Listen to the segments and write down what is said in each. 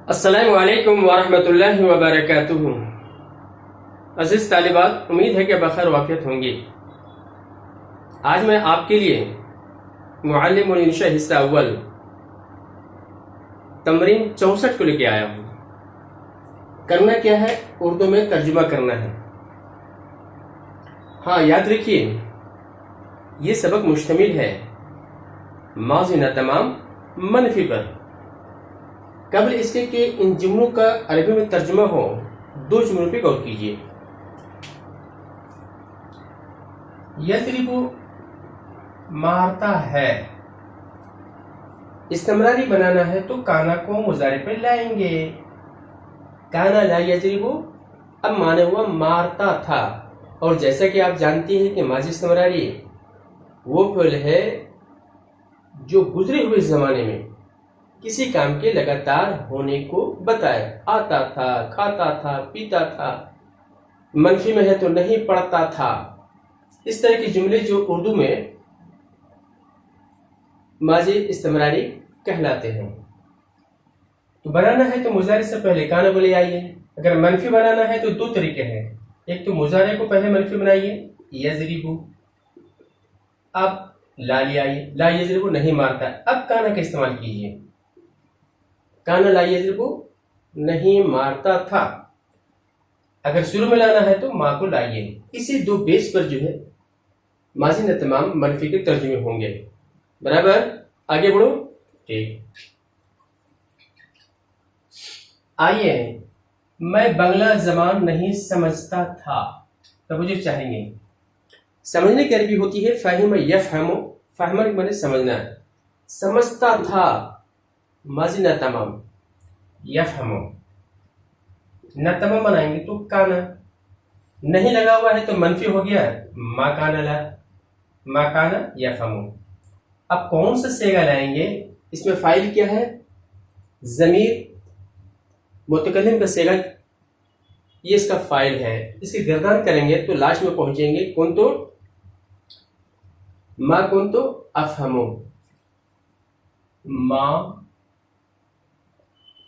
السلام علیکم ورحمۃ اللہ وبرکاتہ۔ عزیز طالبات، امید ہے کہ بخیر وافیت ہوں گی۔ آج میں آپ کے لیے معلم الانشاء حصہ اول تمرین 64 کو لے کے آیا ہوں۔ کرنا کیا ہے؟ اردو میں ترجمہ کرنا ہے۔ ہاں، یاد رکھیے یہ سبق مشتمل ہے ماضی نہ تمام منفی پر۔ قبل اس کے کہ ان جملوں کا عربی میں ترجمہ ہو، دو جملوں پہ غور کیجیے۔ یضرب مارتا ہے، استمراری بنانا ہے تو کانا کو مضارع پہ لائیں گے۔ کانا لا یضرب، اب مانا ہوا مارتا تھا، اور جیسا کہ آپ جانتے ہیں کہ ماضی استمراری وہ فعل ہے جو گزرے ہوئے زمانے میں کسی کام کے لگاتار ہونے کو بتائے۔ آتا تھا، کھاتا تھا، پیتا تھا، منفی میں ہے تو نہیں پڑھتا تھا۔ اس طرح کے جملے جو اردو میں ماضی استمراری کہلاتے ہیں۔ تو بنانا ہے تو مضارع سے پہلے کانا کو لے آئیے۔ اگر منفی بنانا ہے تو دو طریقے ہیں، ایک تو مضارع کو پہلے منفی بنائیے، یضرب، اب لا لے آئیے، لا یضرب نہیں مارتا، اب کانا کا استعمال کیجیے۔ کانا لا یضرب نہیں مارتا تھا، اگر شروع میں لانا ہے تو ماں کو لائیے۔ اسی دو بیس پر جو ہے ماضی نہ تمام منفی کے ترجمے ہوں گے۔ برابر؟ آگے بڑھو۔ ٹھیک، آئیے، میں بنگلہ زبان نہیں سمجھتا تھا۔ توجہ چاہیں گے، سمجھنے کی عربی ہوتی ہے فہم یفہم۔ فہم کے معنی سمجھنا ہے۔ سمجھتا تھا ماضی نہ تمام، یفہم نہ تمام بنائیں گے تو کانا، نہیں لگا ہوا ہے تو منفی ہو گیا، ما کانا لا، ما کانا یفہم۔ اب کون سا صیغہ لائیں گے؟ اس میں فاعل کیا ہے؟ ضمیر متکلم کا صیغہ، یہ اس کا فاعل ہے۔ اس کی گردان کریں گے تو لاسٹ میں پہنچیں گے کنتو، ما کنتو افہمو، ما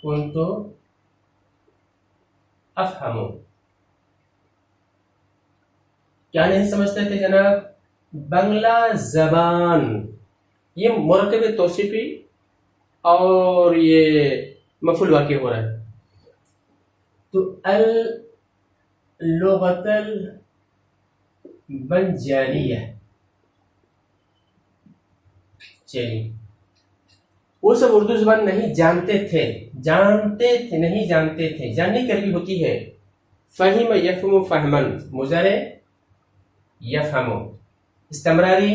کنتو افہمو۔ کیا نہیں سمجھتے تھے جناب؟ بنگلہ زبان، یہ مرکب توصیفی اور یہ مفعول واقع ہو رہا ہے، تو اللغت البنجالیہ۔ چلیے، وہ سب اردو زبان نہیں جانتے تھے، نہیں جانتے تھے۔ جاننے کی عربی ہوتی ہے فہم یفہم فہمن، مضارع یفہم، استمراری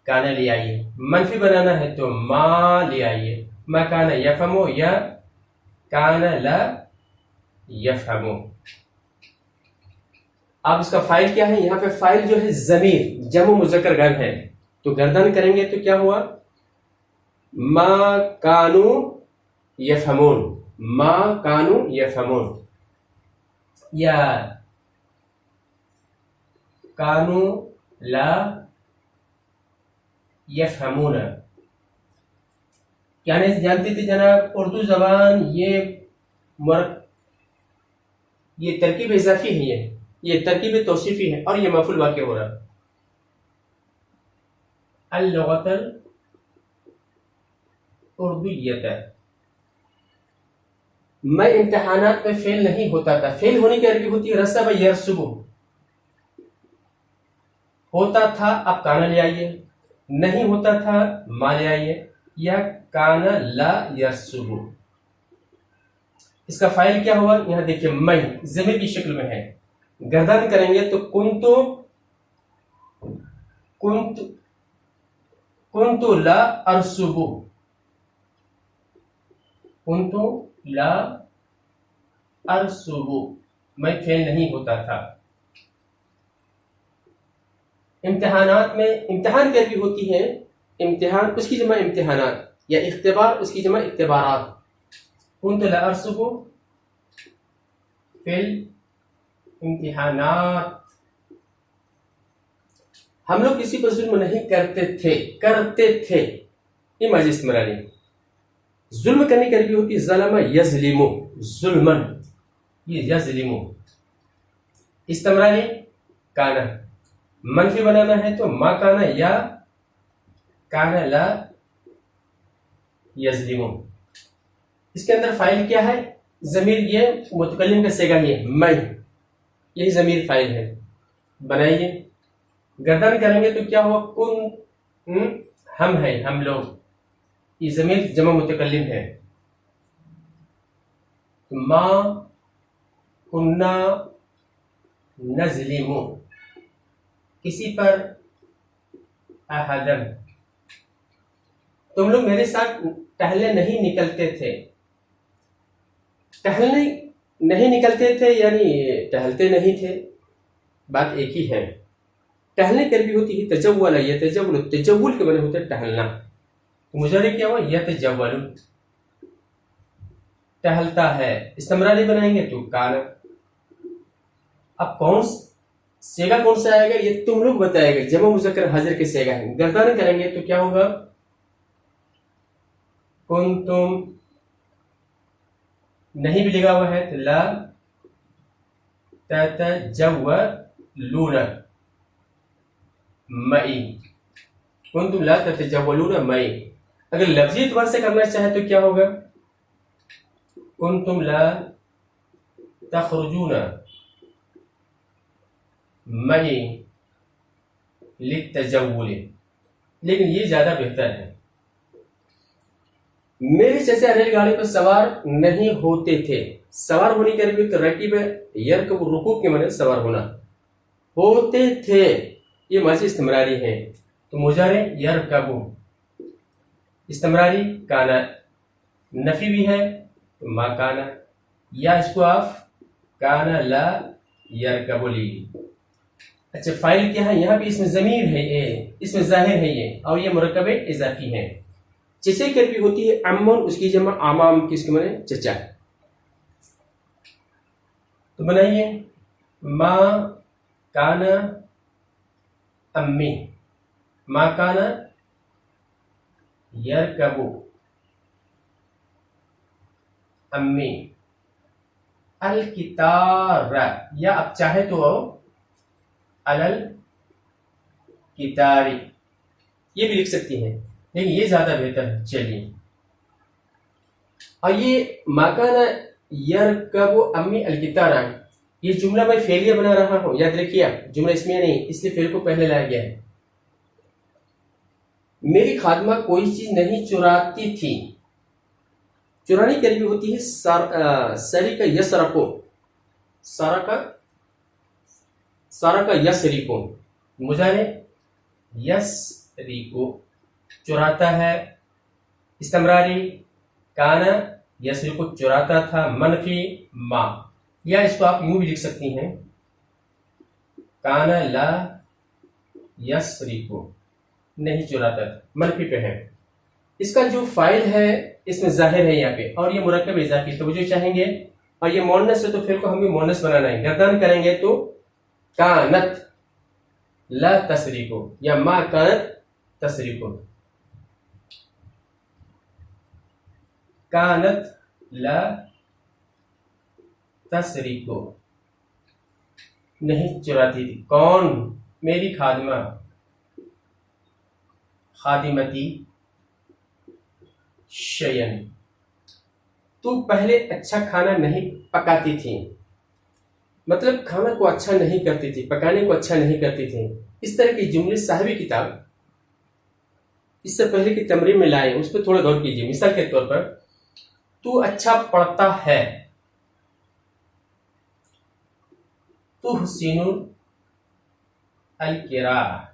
کانا لے آئیے، منفی بنانا ہے تو ما لے آئیے، ما کانا یفہم یا کانا لا یفہم۔ اب اس کا فاعل کیا ہے؟ یہاں پہ فاعل جو ہے ضمیر جمع مذکر غائب ہے، تو گردان کریں گے تو کیا ہوا؟ ما کانو یفہمون، ما کانو یفہمون، یا کانو لا یفہمون۔ کیا نہیں جانتے تھے جناب؟ اردو زبان یہ ترکیب اضافی ہے، یہ ترکیب توصیفی ہے، اور یہ مفعول واقع ہو رہا ہے۔ اللغت اردویت، میں امتحانات میں فیل نہیں ہوتا تھا۔ فیل ہونے کی عربی ہوتی ہے رسب یرسب، ہوتا تھا اب کانا لے آئیے، نہیں ہوتا تھا ما لے آئیے، یا کانا لا یرسب۔ اس کا فاعل کیا ہوا؟ یہاں دیکھیے میں ضمیر کی شکل میں ہے، گردان کریں گے تو کنتو لا ارسب، کنتو لا ارسب، میں فیل نہیں ہوتا تھا۔ امتحانات میں، امتحان کی عربی ہوتی ہے امتحان، اس کی جمع امتحانات، یا اختبار اس کی جمع اختبارات۔ کنتو لا ارسب فیل امتحانات، ہم لوگ کسی پر ظلم نہیں کرتے تھے، کرتے تھے، یہ ماضی استمراری۔ ظلم کرنے کی عربی ہوتی ہے ظلم یظلم، ظلمن، یہ یظلم. استمراری کانا، منفی بنانا ہے تو ما کانا یا کانا لا یظلم. اس کے اندر فاعل کیا ہے؟ ضمیر، یہ متکلم کا صیغہ ہے میں، یہی ضمیر فاعل ہے. بنائیے. گردان کریں گے تو کیا ہوا؟ کن، ہم ہیں، ہم لوگ، یہ ضمیر جمع متکلم ہے. ما کننا نظلم، کسی پر احدن، تم لوگ میرے ساتھ ٹہلنے نہیں نکلتے تھے. ٹہلنے نہیں نکلتے تھے یعنی ٹہلتے نہیں تھے، بات ایک ہی ہے. ٹہلنے کی عربی ہوتی ہے تجول، یا تجول، تجول کے معنی ہوتے ہیں ٹہلنا. مضارع کیا ہوا؟ یتجول، ٹہلتا ہے. استمراری بنائیں گے تو کانا. اب صیغہ کون سا آئے گا یہ تم لوگ بتائے گا، جمع مذکر حاضر کے صیغہ ہے. گردان کریں گے تو کیا ہوگا؟ کنتم، نہیں بھی لگا ہوا ہے تو لا تتجولون معی، کنتم لا تتجولون معی. اگر لفظی اعتبار سے کرنا چاہے تو کیا ہوگا؟ کنتم لا تخرجون معی للتجول، لیکن یہ زیادہ بہتر ہے. میرے چچا ریل گاڑی پر سوار نہیں ہوتے تھے. سوار ہونے کی عربی تو رکیب ہے، یرکب، رکوب کے معنی سوار ہونا. ہوتے تھے یہ ماضی استمراری ہے تو مضارع یرکب. استمراری کانا، نفی بھی ہے تو ما کانا، یا اس کو آپ کانا لا یرکب لیجیے. اچھا فائل کیا ہے؟ یہاں پہ اس میں ضمیر ہے، اس میں ظاہر ہے یہ، اور یہ مرکب اضافی ہے. چچے کی عربی ہوتی ہے امن، اس کی جمع عمام، کس کے معنی چچا. تو بنائیے ما کانا امی، ما کانا یرکبو امی الکتار، یا اب چاہے تو علل کتاری یہ بھی لکھ سکتی ہیں، لیکن یہ زیادہ بہتر ہے. چلیے، اور یہ ماکانا یرکب امی الکتارا، یہ جملہ میں فعلیہ بنا رہا ہوں، یاد رکھیے آپ، جملہ اسمیہ نہیں، اس لیے فعل کو پہلے لایا گیا ہے. میری خادمہ کوئی چیز نہیں چراتی تھی. چرانے کی عربی ہوتی ہے سرقہ یسرقو، سرقہ یسرقو. مضارع یسرقو، چراتا ہے. استمراری کانا یسرقو، چراتا تھا. منفی ما، یا اس کو آپ یوں بھی لکھ سکتی ہیں کانا لا یسرقو، نہیں چراتا تھا، منفی پہ ہے. اس کا جو فائل ہے اس میں ظاہر ہے یہاں پہ، اور یہ مرکب اضافی توجہ چاہیں گے. اور یہ مونس ہے تو پھر کو ہم بھی مونس بنانا ہے. گردان کریں گے تو کانت لا تسریقو، یا ما کانت تسریقو. کانت لا تسریقو، نہیں چراتی تھی. کون؟ میری خادمہ. خادمتی شیئن، تو پہلے اچھا کھانا نہیں پکاتی تھی، مطلب کھانا کو اچھا نہیں کرتی تھی، پکانے کو اچھا نہیں کرتی تھی. اس طرح کی جملے صاحبی کتاب اس سے پہلے کی تمرین میں لائے، اس پہ تھوڑا غور کیجیے. مثال کے طور پر تو اچھا پڑھتا ہے، تو حسین القراءہ،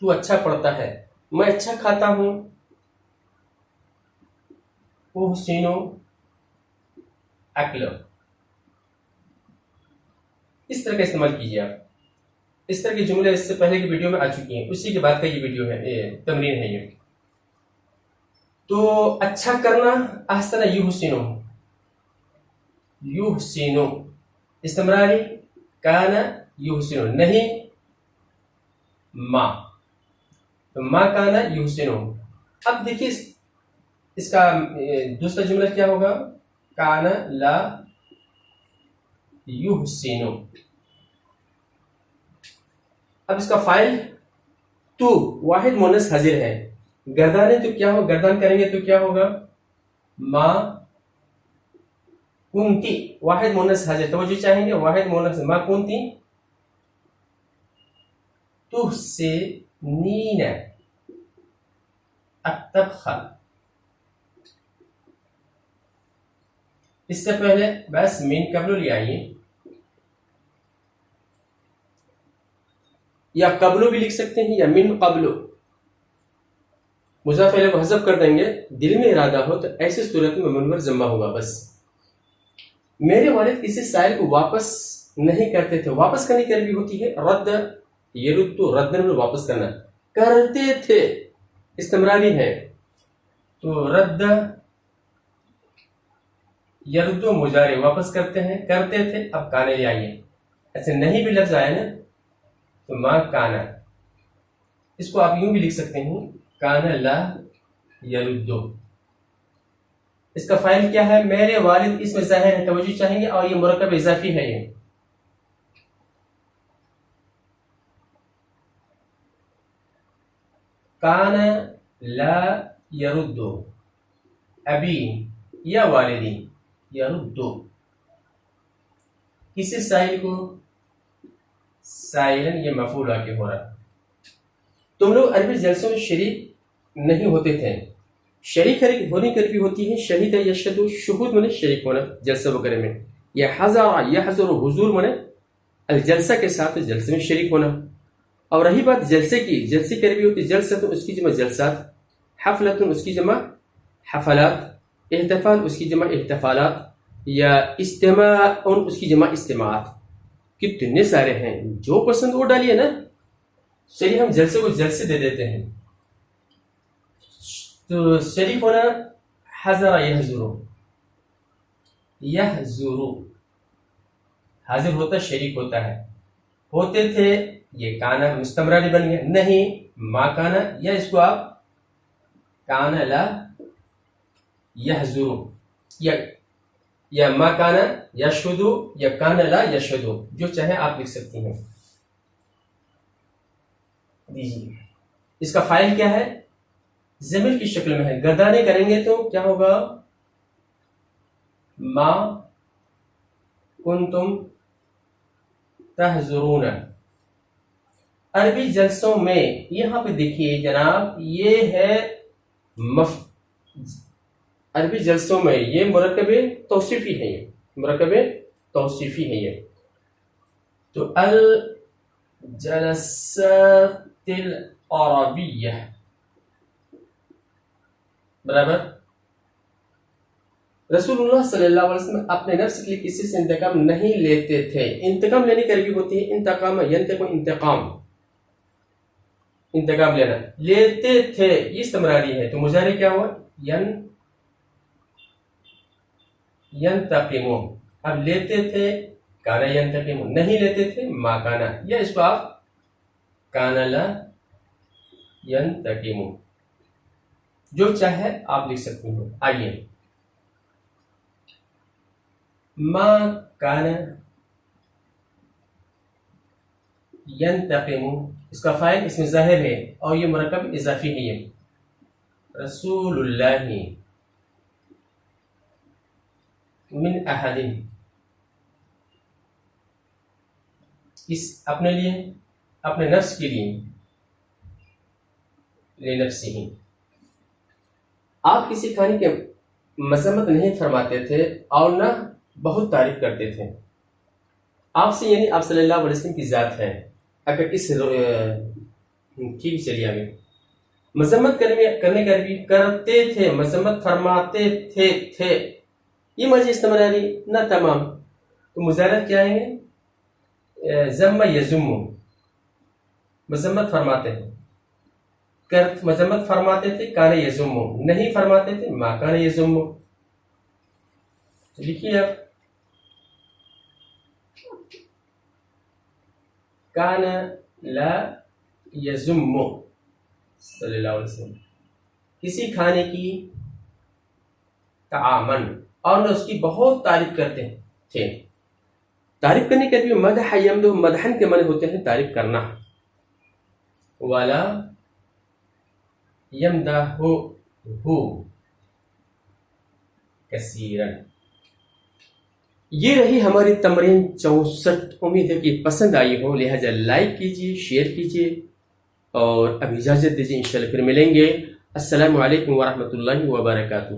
تو اچھا پڑھتا ہے. میں اچھا کھاتا ہوں، وہ حسین اکل. اس طرح کا استعمال کیجیے آپ. اس طرح کی جملے اس سے پہلے کی ویڈیو میں آ چکی ہیں، اسی کے بعد کا یہ ویڈیو ہے، یہ تمرین ہے. یہ تو اچھا کرنا، احسن یحسن، یحسن. استمراری کان یحسن، نہیں ما، تو ما کان یحسن. اب دیکھیے اس کا دوسرا جملہ کیا ہوگا؟ کان لا یحسن. اب اس کا فائل تو واحد مونس حاضر ہے. گردانے تو کیا ہو، گردان کریں گے تو کیا ہوگا؟ ما کنتی. واحد مونس حاضر، توجہ چاہیں گے، واحد مونس ما کنتی تحسنین الطبخ. اس سے پہلے بس من قبل لے آئیے، یا قبلو بھی لکھ سکتے ہیں یا من قبلو. مضاف الیہ کو حذف کر دیں گے. دل میں ارادہ ہو تو ایسی صورت میں منور ضمہ ہوگا. بس میرے والد کسی سائل کو واپس نہیں کرتے تھے. واپس کرنے کی عربی ہوتی ہے رد. یرد تو ردن میں واپس کرنا. کرتے تھے استمراری ہے تو رد یردو مضارع واپس کرتے ہیں، کرتے تھے. اب کانے لے آئیے. ایسے نہیں بھی لفظ آیا نا تو ما کانا، اس کو آپ یوں بھی لکھ سکتے ہیں کانا لا یردو. اس کا فائل کیا ہے؟ میرے والد. اس میں ظاہر ہے، توجہ چاہیں گے، اور یہ مرکب اضافی ہے. یہ کانا لا یردو ابی یا والدی یردو. کسی سائل کو سائلن یہ مفعول آ کے ہو رہا. تم لوگ عربی جلسوں میں شریک نہیں ہوتے تھے. شریک ہونے کی عربی ہوتی ہے شہید یشہد. شہود منے شریک ہونا جلسہ وغیرہ میں. یا حضر یحضر حضور منے الجلسہ کے ساتھ جلسے میں شریک ہونا. اور رہی بات جلسے کی، جلسے کی عربی ہوتی ہے جلسہ، اس کی جمع جلسات، حفلۃ اس کی جمع حفلات، احتفال اس کی جمع احتفالات، یا اجتماع اس کی جمع اجتماعات. کتنے سارے ہیں، جو پسند وہ ڈالیے نا. چلیے ہم جلسے کو جلسے دے دیتے ہیں. تو شریک ہونا حضر یحضر. یحضر حاضر ہوتا شریک ہوتا ہے. ہوتے تھے یہ کانا مستمراری بن گیا. نہیں ما کانا، یا اس کو آپ کانا لا یحضر یا ما کانا یشہدو یا کانا لا یشہدو، جو چاہے آپ لکھ سکتی ہیں. دیجیے اس کا فائل کیا ہے؟ ضمیر کی شکل میں ہے. گردانے کریں گے تو کیا ہوگا؟ ما کنتم تحضرون. عربی جلسوں میں یہاں پہ دیکھیے جناب، یہ ہے عربی جلسوں میں یہ مرکب توصیفی ہے. یہ مرکب توصیفی ہے. یہ تو الجلسات العربیہ برابر. رسول اللہ صلی اللہ علیہ وسلم اپنے نفس کے لیے کسی سے انتقام نہیں لیتے تھے. انتقام لینے کی عربی ہوتی ہے انتقام ینتقم انتقام. انتقام لینا. لیتے تھے یہ استمراری ہے تو مضارع کیا ہوا؟ ینتقم. اب لیتے تھے کانا ینتقم، نہیں لیتے تھے ما کانا، یا اس کو آپ کانا لا ینتقم، جو چاہے آپ لکھ سکتے ہیں. آئیے ما کانا ینتقم. اس کا فائل اس میں ظاہر ہے اور یہ مرکب اضافی ہے. یہ رسول اللہ من احد. اس اپنے لیے، اپنے نفس کے لیے، لنفسہ. آپ کسی کھانے کے مذمت نہیں فرماتے تھے اور نہ بہت تعریف کرتے تھے. آپ سے یعنی آپ صلی اللہ علیہ وسلم کی ذات ہے. اگر اس ٹھیک چلیے آگے. مذمت کرنے کا عربی کرتے تھے، مذمت فرماتے تھے یہ ماضی استمراری نہ تمام. تو مضارع کیا ہے؟ ضم یضم. مذمت فرماتے ہیں، مذمت فرماتے تھے کان یضم، نہیں فرماتے تھے ما کان یضم. لکھیے آپ کان لا یضم صلی اللہ علیہ وسلم. کسی کھانے کی تعامن، اور نہ اس کی بہت تعریف کرتے تھے. تعریف کرنے کے عربی مدح یمدح، مدحن کے معنی ہوتے ہیں تعریف کرنا. ولا یمدحہ کثیرا. یہ رہی ہماری تمرین 64. امید ہے کہ پسند آئی ہو، لہذا لائک کیجیے، شیئر کیجیے اور اب اجازت دیجیے، انشاءاللہ پھر ملیں گے. السلام علیکم ورحمۃ اللہ وبرکاتہ.